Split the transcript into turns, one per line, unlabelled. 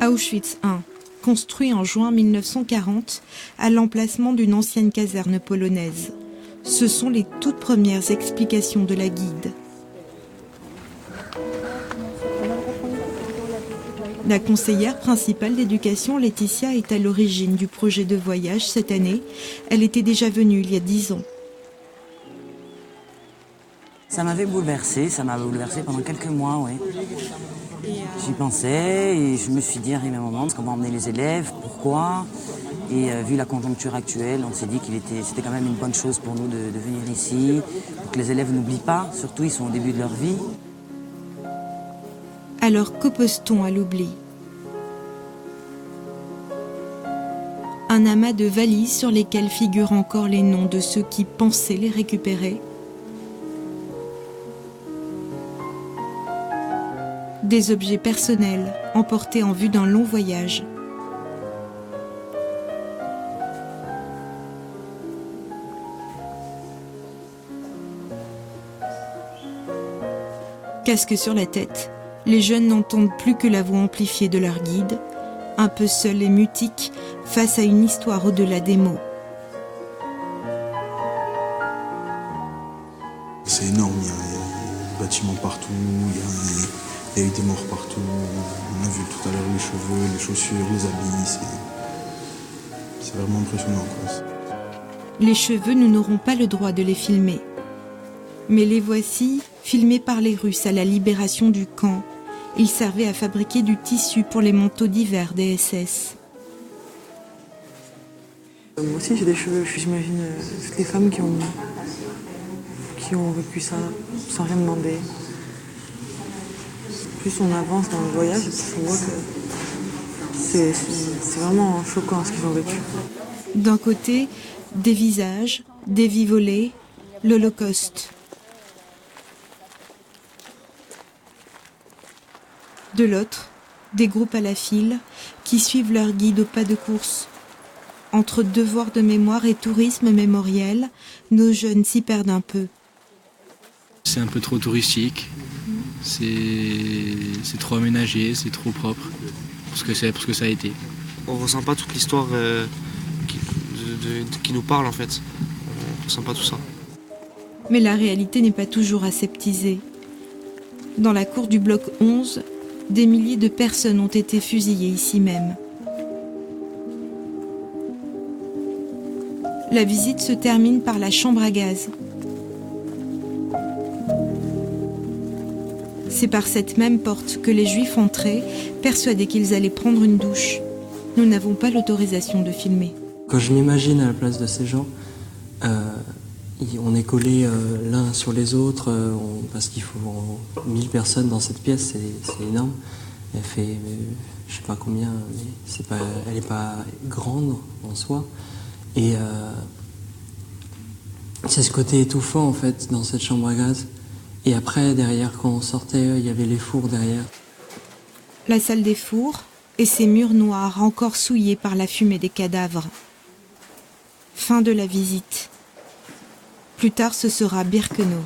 Auschwitz I, construit en juin 1940 à l'emplacement d'une ancienne caserne polonaise. Ce sont les toutes premières explications de la guide. La conseillère principale d'éducation, Laetitia, est à l'origine du projet de voyage cette année. Elle était déjà venue il y a 10 ans.
Ça m'a bouleversé pendant quelques mois, oui. J'y pensais et je me suis dit, arrivé un moment, est-ce qu'on va emmener les élèves, pourquoi? Et vu la conjoncture actuelle, on s'est dit c'était quand même une bonne chose pour nous de venir ici, pour que les élèves n'oublient pas, surtout ils sont au début de leur vie.
Alors qu'oppose-t-on à l'oubli? Un amas de valises sur lesquelles figurent encore les noms de ceux qui pensaient les récupérer. Des objets personnels emportés en vue d'un long voyage. Casque sur la tête, les jeunes n'entendent plus que la voix amplifiée de leur guide, un peu seuls et mutiques face à une histoire au-delà des mots.
C'est énorme, il y a des bâtiments partout, il y a eu des morts partout. On a vu tout à l'heure les cheveux, les chaussures, les habits, c'est vraiment impressionnant, quoi.
Les cheveux, nous n'aurons pas le droit de les filmer. Mais les voici, filmés par les Russes à la libération du camp. Ils servaient à fabriquer du tissu pour les manteaux d'hiver des SS.
Moi aussi j'ai des cheveux, j'imagine toutes les femmes qui ont vécu ça sans rien demander. Plus on avance dans le voyage, plus on voit que c'est vraiment choquant ce qu'ils ont vécu.
D'un côté, des visages, des vies volées, l'Holocauste. De l'autre, des groupes à la file qui suivent leur guide au pas de course. Entre devoir de mémoire et tourisme mémoriel, nos jeunes s'y perdent un peu.
C'est un peu trop touristique, c'est trop aménagé, c'est trop propre pour ce que ça a été.
On ressent pas toute l'histoire qui nous parle en fait, on ressent pas tout ça.
Mais la réalité n'est pas toujours aseptisée. Dans la cour du bloc 11, des milliers de personnes ont été fusillées ici même. La visite se termine par la chambre à gaz. C'est par cette même porte que les Juifs entraient, persuadés qu'ils allaient prendre une douche. Nous n'avons pas l'autorisation de filmer.
Quand je m'imagine à la place de ces gens, on est collés l'un sur les autres, parce qu'il faut 1000 personnes dans cette pièce, c'est énorme. Elle fait, je sais pas combien, mais elle n'est pas grande en soi. Et c'est ce côté étouffant en fait dans cette chambre à gaz. Et après, derrière, quand on sortait, il y avait les fours derrière.
La salle des fours et ses murs noirs encore souillés par la fumée des cadavres. Fin de la visite. Plus tard, ce sera Birkenau.